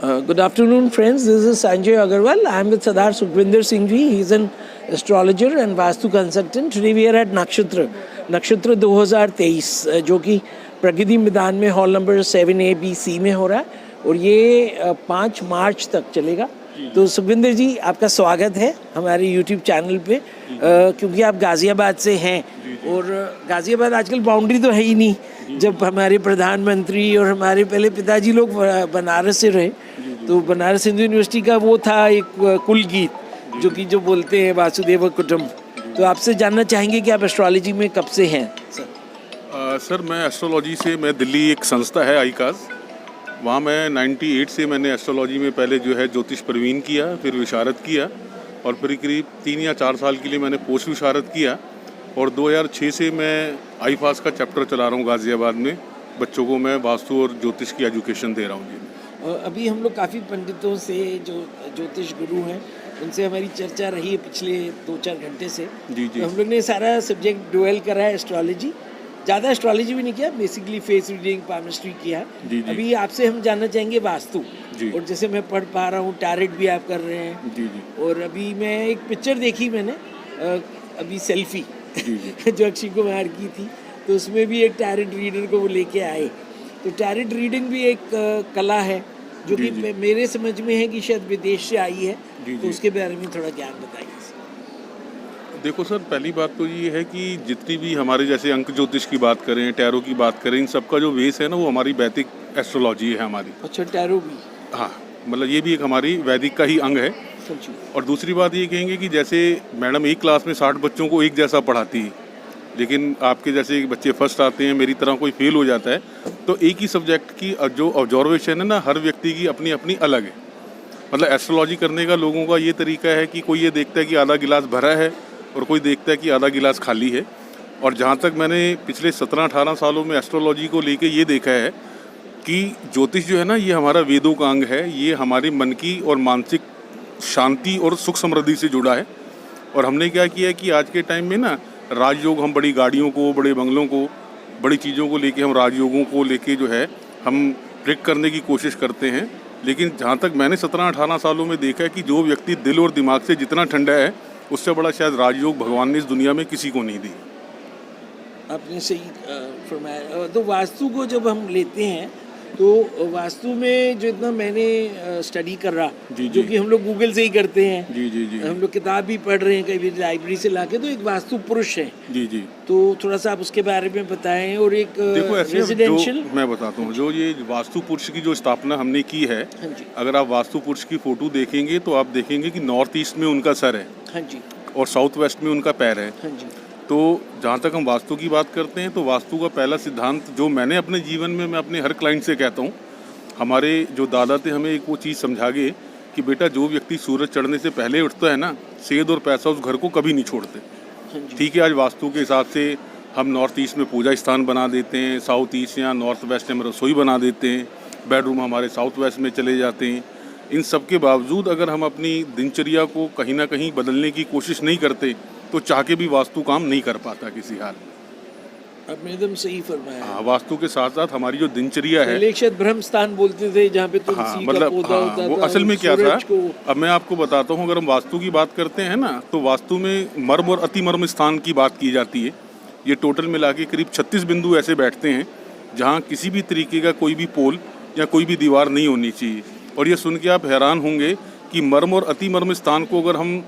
Good afternoon, friends. This is Sanjay Agarwal. I am with Sardar Sukhvinder Singh Ji. He is an astrologer and Vastu consultant. Today we are at Nakshatra 2023, जो कि प्रगति मैदान में hall number 7A-B-C में हो रहा है और ये 5 मार्च तक चलेगा। तो सुखविंदर जी, आपका स्वागत है हमारे YouTube चैनल पे, क्योंकि आप गाज़ियाबाद से हैं और गाज़ियाबाद आजकल बाउंड्री तो है ही नहीं। जब हमारे प्रधानमंत्री और हमारे पहले पिताजी लोग बनारस से रहे, तो बनारस हिंदू यूनिवर्सिटी का वो था एक कुल गीत जो कि जो बोलते हैं वासुदेव कुटुंब। तो आपसे जानना चाहेंगे कि आप एस्ट्रोलॉजी में कब से हैं सर? मैं एस्ट्रोलॉजी से, मैं दिल्ली एक संस्था है आईकाज, वहाँ मैं 98 से मैंने एस्ट्रोलॉजी में पहले जो है ज्योतिष प्रवीण किया, फिर विशारद किया और फिर करीब 3 या 4 साल के लिए मैंने पोस्ट विशारद किया और 2006 से मैं आईफास का चैप्टर चला रहा हूँ गाज़ियाबाद में। बच्चों को मैं वास्तु और ज्योतिष की एजुकेशन दे रहा हूँ जी। अभी हम लोग काफ़ी पंडितों से, जो ज्योतिष गुरु हैं, उनसे हमारी चर्चा रही है पिछले 2-4 घंटे से। जी। तो हम लोग ने सारा सब्जेक्ट डुएल करा है, एस्ट्रोलॉजी, ज़्यादा एस्ट्रोलॉजी भी नहीं किया, बेसिकली फेस रीडिंग, पामिस्ट्री किया। जी। अभी आपसे हम जानना चाहेंगे वास्तु जी। और जैसे मैं पढ़ पा रहा हूँ, टैरेट भी आप कर रहे हैं। जी। और अभी मैं एक पिक्चर देखी मैंने अभी सेल्फी जी। जो अक्षय कुमार की थी, तो उसमें भी एक टैरेट रीडर को वो लेके आए। तो टैरेट रीडिंग भी एक कला है जो कि मेरे समझ में है कि शायद विदेश से आई है। तो उसके बारे में थोड़ा ज्ञान बताइए। देखो सर, पहली बात तो ये है कि जितनी भी हमारे जैसे अंक ज्योतिष की बात करें, टैरो की बात करें, इन सबका जो बेस है ना, वो हमारी वैदिक एस्ट्रोलॉजी है हमारी। अच्छा, टैरो भी? हाँ, मतलब ये भी एक हमारी वैदिक का ही अंग है। और दूसरी बात ये कहेंगे कि जैसे मैडम एक क्लास में 60 बच्चों को एक जैसा पढ़ाती है, लेकिन आपके जैसे बच्चे फर्स्ट आते हैं, मेरी तरह कोई फेल हो जाता है, तो एक ही सब्जेक्ट की जो ऑब्जर्वेशन है ना, हर व्यक्ति की अपनी अपनी अलग है। मतलब एस्ट्रोलॉजी करने का लोगों का ये तरीका है कि कोई ये देखता है कि आधा गिलास भरा है और कोई देखता है कि आधा गिलास खाली है। और जहाँ तक मैंने पिछले 17-18 सालों में एस्ट्रोलॉजी को लेके ये देखा है कि ज्योतिष जो है ना, ये हमारा वेदों का अंग है। ये हमारे मन की और मानसिक शांति और सुख समृद्धि से जुड़ा है। और हमने क्या किया है कि आज के टाइम में ना, राजयोग, हम बड़ी गाड़ियों को, बड़े बंगलों को, बड़ी चीज़ों को लेके, हम राजयोगों को लेके जो है हम ट्रिक करने की कोशिश करते हैं। लेकिन जहाँ तक मैंने 17-18 सालों में देखा है कि जो व्यक्ति दिल और दिमाग से जितना ठंडा है, उससे बड़ा शायद राजयोग भगवान ने इस दुनिया में किसी को नहीं दी। आपने सही फरमाया। तो वास्तु को जब हम लेते हैं, तो वास्तु में जो इतना मैंने स्टडी कर रहा, जो कि हम लोग गूगल से ही करते हैं। जी। हम लोग किताब भी पढ़ रहे हैं, कहीं भी लाइब्रेरी से लाके, तो एक वास्तु पुरुष है। जी। तो थोड़ा सा आप उसके बारे में बताएं। और एक देखो, रेजिडेंशियल, मैं बताता हूँ, जो ये वास्तु पुरुष की जो स्थापना हमने की है, अगर आप वास्तु पुरुष की फोटो देखेंगे तो आप देखेंगे कि नॉर्थ ईस्ट में उनका सर है। हाँ जी। और साउथ वेस्ट में उनका पैर है। हाँ जी। तो जहाँ तक हम वास्तु की बात करते हैं, तो वास्तु का पहला सिद्धांत जो मैंने अपने जीवन में, मैं अपने हर क्लाइंट से कहता हूँ, हमारे जो दादा थे हमें एक वो चीज़ समझा गए कि बेटा, जो व्यक्ति सूरज चढ़ने से पहले उठता है ना, सेहत और पैसा उस घर को कभी नहीं छोड़ते। ठीक है, आज वास्तु के हिसाब से हम नॉर्थ ईस्ट में पूजा स्थान बना देते हैं, साउथ ईस्ट या नॉर्थ वेस्ट में रसोई बना देते हैं, बेडरूम हमारे साउथ वेस्ट में चले जाते हैं। इन सब के बावजूद अगर हम अपनी दिनचर्या को कहीं ना कहीं बदलने की कोशिश नहीं करते, तो चाह के भी वास्तु काम नहीं कर पाता किसी हाल में। आपने एकदम सही फरमाया। हाँ, वास्तु के साथ साथ हमारी जो दिनचर्या है, शायद ब्रह्म स्थान बोलते थे, जहाँ पे तुलसी का पौधा होता वो था। असल में क्या था, अब मैं आपको बताता हूँ। अगर हम वास्तु की बात करते हैं ना, तो वास्तु में मर्म और अति मर्म स्थान की बात की जाती है। ये टोटल मिला के करीब 36 बिंदु ऐसे बैठते हैं जहाँ किसी भी तरीके का कोई भी पोल या कोई भी दीवार नहीं होनी चाहिए। और ये सुन के आप हैरान होंगे कि मर्म और अति मर्म स्थान को अगर हम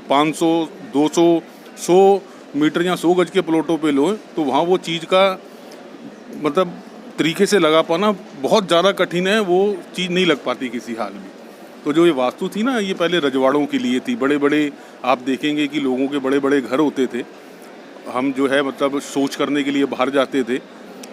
500, 200, 100 मीटर या 100 गज के प्लॉटों पे लो, तो वहाँ वो चीज़ का मतलब तरीके से लगा पाना बहुत ज़्यादा कठिन है। वो चीज़ नहीं लग पाती किसी हाल में। तो जो ये वास्तु थी ना, ये पहले रजवाड़ों के लिए थी। बड़े बड़े आप देखेंगे कि लोगों के बड़े बड़े घर होते थे। हम जो है मतलब सोच करने के लिए बाहर जाते थे।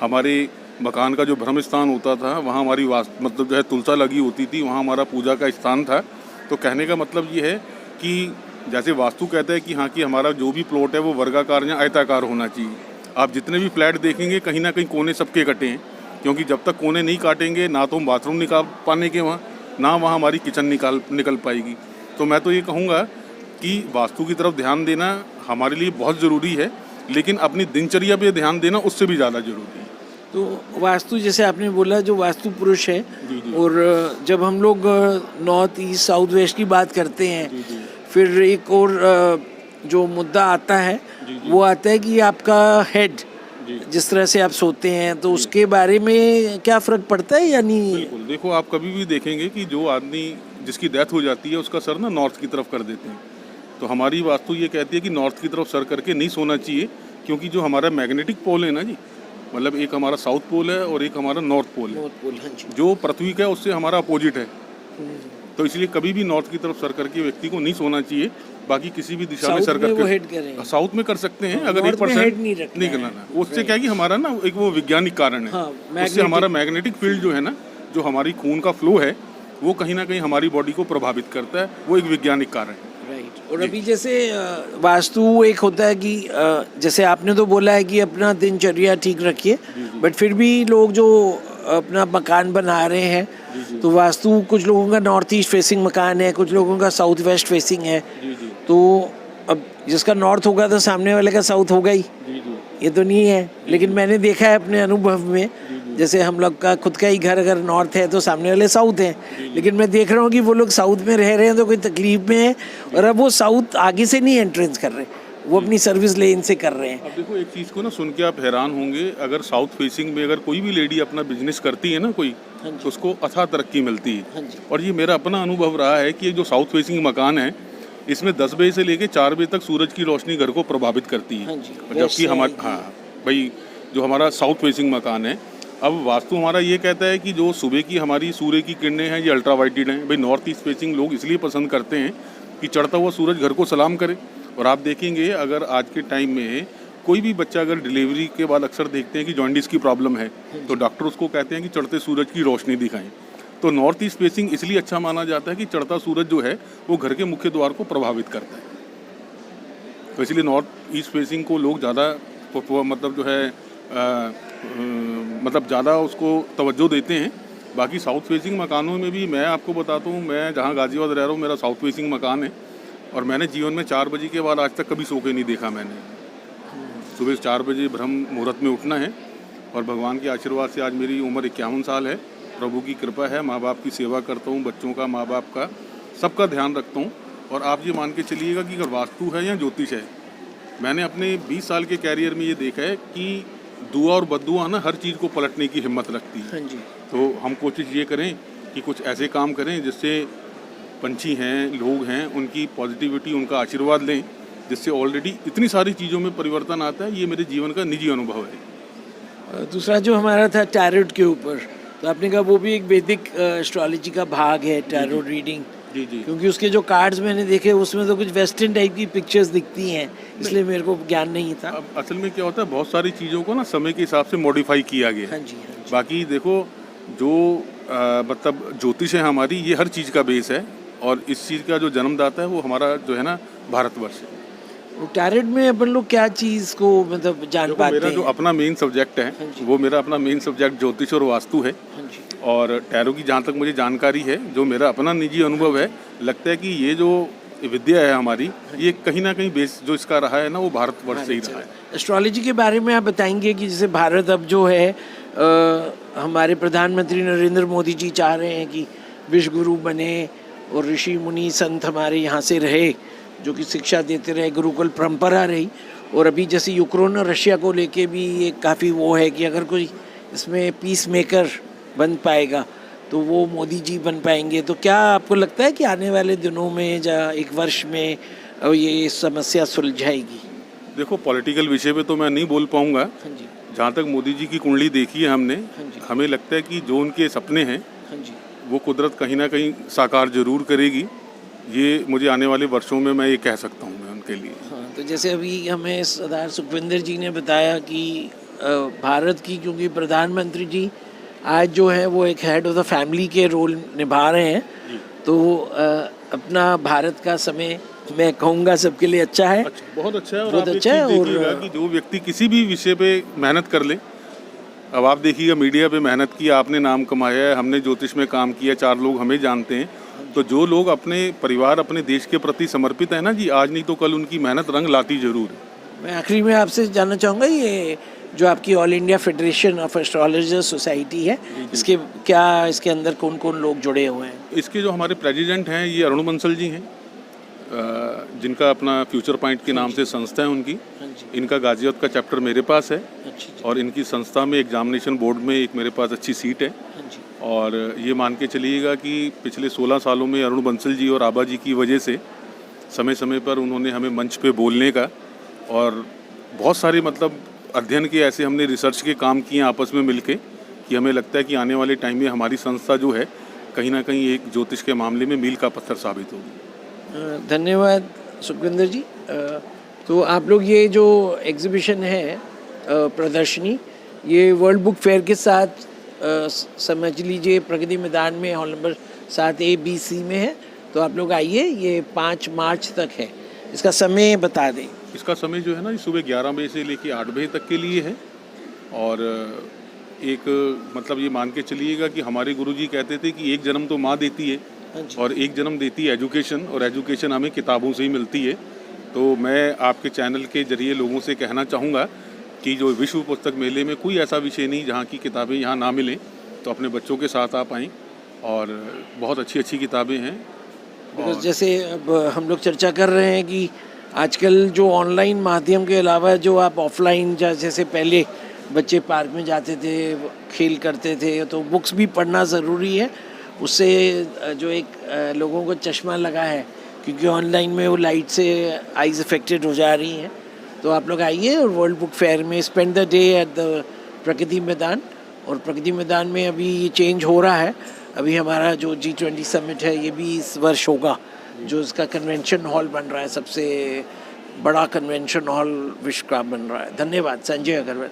हमारे मकान का जो ब्रह्म स्थान होता था, वहाँ हमारी मतलब जो है तुलसा लगी होती थी, वहाँ हमारा पूजा का स्थान था। तो कहने का मतलब ये है कि जैसे वास्तु कहता है कि हाँ, कि हमारा जो भी प्लॉट है वो वर्गाकार या आयताकार होना चाहिए। आप जितने भी फ्लैट देखेंगे, कहीं ना कहीं कोने सबके कटे हैं, क्योंकि जब तक कोने नहीं काटेंगे, ना तो हम बाथरूम निकाल पाने के वहाँ, ना वहाँ हमारी किचन निकल पाएगी। तो मैं तो ये कहूँगा कि वास्तु की तरफ ध्यान देना हमारे लिए बहुत ज़रूरी है, लेकिन अपनी दिनचर्या पे ध्यान देना उससे भी ज़्यादा ज़रूरी है। तो वास्तु जैसे आपने बोला जो वास्तु पुरुष है, और जब हम लोग नॉर्थ ईस्ट साउथ वेस्ट की बात करते हैं, फिर एक और जो मुद्दा आता है वो आता है कि आपका हेड जिस तरह से आप सोते हैं, तो उसके बारे में क्या फ़र्क पड़ता है या नहीं? बिल्कुल, देखो आप कभी भी देखेंगे कि जो आदमी जिसकी डेथ हो जाती है उसका सर ना नॉर्थ की तरफ कर देते हैं। तो हमारी वास्तु ये कहती है कि नॉर्थ की तरफ सर करके नहीं सोना चाहिए, क्योंकि जो हमारा मैग्नेटिक पोल है ना जी, मतलब एक हमारा साउथ पोल है और एक हमारा नॉर्थ पोल है। नॉर्थ पोल, हाँ जी। जो पृथ्वी का है उससे हमारा अपोजिट है, तो इसलिए कभी भी नॉर्थ की तरफ सर करके व्यक्ति को नहीं सोना चाहिए। बाकी किसी भी दिशा में सर वो हेड करके करेंगे। साउथ में कर सकते हैं, अगर नॉर्थ में 1% हेड नहीं रखना नहीं करना है। उससे क्या है कि हमारा ना एक वो वैज्ञानिक कारण है, हाँ, उससे हमारा मैग्नेटिक फील्ड जो है ना, जो हमारी खून का फ्लो है, वो कहीं ना कहीं हमारी बॉडी को प्रभावित करता है, वो एक वैज्ञानिक कारण है। राइट। और अभी जैसे वास्तु एक होता है कि जैसे आपने तो बोला है कि अपना दिनचर्या ठीक रखिए, बट फिर भी लोग जो अपना मकान बना रहे हैं, तो वास्तु कुछ लोगों का नॉर्थ ईस्ट फेसिंग मकान है, कुछ लोगों का साउथ वेस्ट फेसिंग है, तो अब जिसका नॉर्थ होगा तो सामने वाले का साउथ होगा ही, ये तो नहीं है। लेकिन मैंने देखा है अपने अनुभव में, जैसे हम लोग का खुद का ही घर अगर नॉर्थ है तो सामने वाले साउथ हैं, लेकिन मैं देख रहा हूँ कि वो लोग साउथ में रह रहे हैं तो कोई तकलीफ में है, और अब वो साउथ आगे से नहीं एंट्रेंस कर रहे, वो अपनी सर्विस लेन से कर रहे हैं। अब देखो एक चीज़ को ना सुन के आप हैरान होंगे, अगर साउथ फेसिंग में अगर कोई भी लेडी अपना बिजनेस करती है ना कोई, तो उसको अथाह तरक्की मिलती है। और ये मेरा अपना अनुभव रहा है कि ये जो साउथ फेसिंग मकान है, इसमें 10 बजे से लेके 4 बजे तक सूरज की रोशनी घर को प्रभावित करती है। जबकि हमारा भाई जो हमारा साउथ फेसिंग मकान है, अब वास्तु हमारा ये कहता है कि जो सुबह की हमारी सूर्य की किरणें हैं ये अल्ट्रावायलेट हैं। भाई नॉर्थ ईस्ट फेसिंग लोग इसलिए पसंद करते हैं कि चढ़ता हुआ सूरज घर को सलाम करे। और आप देखेंगे अगर आज के टाइम में कोई भी बच्चा अगर डिलीवरी के बाद अक्सर देखते हैं कि जॉन्डिस की प्रॉब्लम है, तो डॉक्टर उसको कहते हैं कि चढ़ते सूरज की रोशनी दिखाएं। तो नॉर्थ ईस्ट फेसिंग इसलिए अच्छा माना जाता है कि चढ़ता सूरज जो है वो घर के मुख्य द्वार को प्रभावित करता है, तो इसलिए नॉर्थ ईस्ट फेसिंग को लोग ज़्यादा मतलब जो है मतलब ज़्यादा उसको तवज्जो देते हैं। बाकी साउथ फेसिंग मकानों में भी मैं आपको बताता हूँ, मैं जहाँ गाज़ियाबाद रह रहा हूँ मेरा साउथ फेसिंग मकान है, और मैंने जीवन में 4 बजे के बाद आज तक कभी सो के नहीं देखा। मैंने सुबह 4 बजे ब्रह्म मुहूर्त में उठना है, और भगवान के आशीर्वाद से आज मेरी उम्र 51 साल है। प्रभु की कृपा है, माँ बाप की सेवा करता हूँ, बच्चों का, माँ बाप का, सबका ध्यान रखता हूँ। और आप ये मान के चलिएगा कि अगर वास्तु है या ज्योतिष है, मैंने अपने 20 साल के कैरियर में ये देखा है कि दुआ और बद्दुआ ना हर चीज़ को पलटने की हिम्मत रखती है। हाँ जी। तो हम कोशिश ये करें कि कुछ ऐसे काम करें जिससे पंछी हैं, लोग हैं, उनकी पॉजिटिविटी, उनका आशीर्वाद लें, जिससे ऑलरेडी इतनी सारी चीज़ों में परिवर्तन आता है। ये मेरे जीवन का निजी अनुभव है। दूसरा जो हमारा था टैरोट के ऊपर, तो आपने कहा वो भी एक वैदिक एस्ट्रोलॉजी का भाग है, टैरोट रीडिंग। जी जी। क्योंकि उसके जो कार्ड्स मैंने देखे उसमें तो कुछ वेस्टर्न टाइप की पिक्चर्स दिखती हैं, इसलिए मेरे को ज्ञान नहीं था। अब असल में क्या होता है, बहुत सारी चीज़ों को ना समय के हिसाब से मॉडिफाई किया गया। हाँ जी, हाँ जी। बाकी देखो जो मतलब ज्योतिष है हमारी, ये हर चीज़ का बेस है, और इस चीज़ का जो जन्मदाता है वो हमारा जो है ना भारतवर्ष है। टैरोट में अपन लोग क्या चीज़ को मतलब जान पाते हैं? मेरा जो अपना मेन सब्जेक्ट है, वो मेरा अपना मेन सब्जेक्ट ज्योतिष और वास्तु है। और टैरो की जहाँ तक मुझे जानकारी है, जो मेरा अपना निजी अनुभव है, लगता है कि ये जो विद्या है हमारी, ये कहीं ना कहीं बेस जो इसका रहा है ना, वो भारतवर्ष से ही रहा है। एस्ट्रोलॉजी के बारे में आप बताएंगे कि जैसे भारत अब जो है हमारे प्रधानमंत्री नरेंद्र मोदी जी चाह रहे हैं कि विश्व गुरु बने और ऋषि मुनि संत हमारे यहाँ से रहे, जो कि शिक्षा देते रहे, गुरुकुल परंपरा रही। और अभी जैसे यूक्रेन और रशिया को लेके भी एक काफ़ी वो है कि अगर कोई इसमें पीस मेकर बन पाएगा तो वो मोदी जी बन पाएंगे। तो क्या आपको लगता है कि आने वाले दिनों में या एक वर्ष में ये समस्या सुलझाएगी? देखो पॉलिटिकल विषय पे तो मैं नहीं बोल पाऊँगा। हाँ जी। जहाँ तक मोदी जी की कुंडली देखी है हमने, हमें लगता है कि जो उनके सपने हैं, हाँ जी, वो कुदरत कहीं ना कहीं साकार जरूर करेगी। ये मुझे आने वाले वर्षों में मैं ये कह सकता हूँ मैं उनके लिए। हाँ, तो जैसे अभी हमें सरदार सुखविंदर जी ने बताया कि भारत की, क्योंकि प्रधानमंत्री जी आज जो है वो एक हेड ऑफ द फैमिली के रोल निभा रहे हैं, तो अपना भारत का समय मैं कहूँगा सबके लिए अच्छा है। बहुत अच्छा है। और बहुत आप अच्छा है। देखिएगा कि जो व्यक्ति किसी भी विषय पे मेहनत कर ले, अब आप देखिएगा मीडिया पे मेहनत की, आपने नाम कमाया है, हमने ज्योतिष में काम किया, 4 लोग हमें जानते हैं, तो जो लोग अपने परिवार, अपने देश के प्रति समर्पित है ना जी, आज नहीं तो कल उनकी मेहनत रंग लाती जरूर है। मैं आखिरी में आपसे जानना चाहूँगा, ये जो आपकी all India federation of astrologer society है, इसके क्या इसके अंदर कौन कौन लोग जुड़े हुए हैं? इसके जो हमारे प्रेसिडेंट हैं ये अरुण बंसल जी हैं, जिनका अपना फ्यूचर पॉइंट के नाम से संस्था है उनकी। हाँ जी। इनका गाजियाबाद का चैप्टर मेरे पास है अच्छा जी। और इनकी संस्था में एग्जामिनेशन बोर्ड में एक मेरे पास अच्छी सीट है। हाँ जी। और ये मान के चलिएगा कि पिछले 16 सालों में अरुण बंसल जी और आबा जी की वजह से समय समय पर उन्होंने हमें मंच पे बोलने का और बहुत सारे मतलब अध्ययन के ऐसे हमने रिसर्च के काम किए आपस में मिलके कि हमें लगता है कि आने वाले टाइम में हमारी संस्था जो है कहीं ना कहीं एक ज्योतिष के मामले में मील का पत्थर साबित होगी। धन्यवाद सुखविंदर जी। तो आप लोग ये जो एग्जीबिशन है, प्रदर्शनी, ये वर्ल्ड बुक फेयर के साथ समझ लीजिए प्रगति मैदान में हॉल नंबर 7 ABC में है। तो आप लोग आइए, ये 5 मार्च तक है। इसका समय बता दें। इसका समय जो है ना, सुबह 11 बजे से लेकर 8 बजे तक के लिए है। और एक मतलब ये मान के चलिएगा कि हमारे गुरुजी कहते थे कि एक जन्म तो माँ देती है और एक जन्म देती है एजुकेशन, और एजुकेशन हमें किताबों से ही मिलती है। तो मैं आपके चैनल के जरिए लोगों से कहना चाहूँगा कि जो विश्व पुस्तक मेले में कोई ऐसा विषय नहीं जहाँ की किताबें यहाँ ना मिलें, तो अपने बच्चों के साथ आप आएँ और बहुत अच्छी अच्छी किताबें हैं। बिकॉज जैसे अब हम लोग चर्चा कर रहे हैं कि आजकल जो ऑनलाइन माध्यम के अलावा जो आप ऑफलाइन, जैसे पहले बच्चे पार्क में जाते थे, खेल करते थे, तो बुक्स भी पढ़ना ज़रूरी है। उससे जो एक लोगों को चश्मा लगा है, क्योंकि ऑनलाइन में वो लाइट से आइज़ अफेक्टेड हो जा रही हैं। तो आप लोग आइए और वर्ल्ड बुक फेयर में spend the day at the Pragati Maidan. और प्रगति मैदान में अभी ये चेंज हो रहा है। अभी हमारा जो G20 समिट है ये भी इस वर्ष होगा, जो इसका कन्वेंशन हॉल बन रहा है, सबसे बड़ा कन्वेंशन हॉल विश्व का बन रहा है। धन्यवाद संजय अग्रवाल।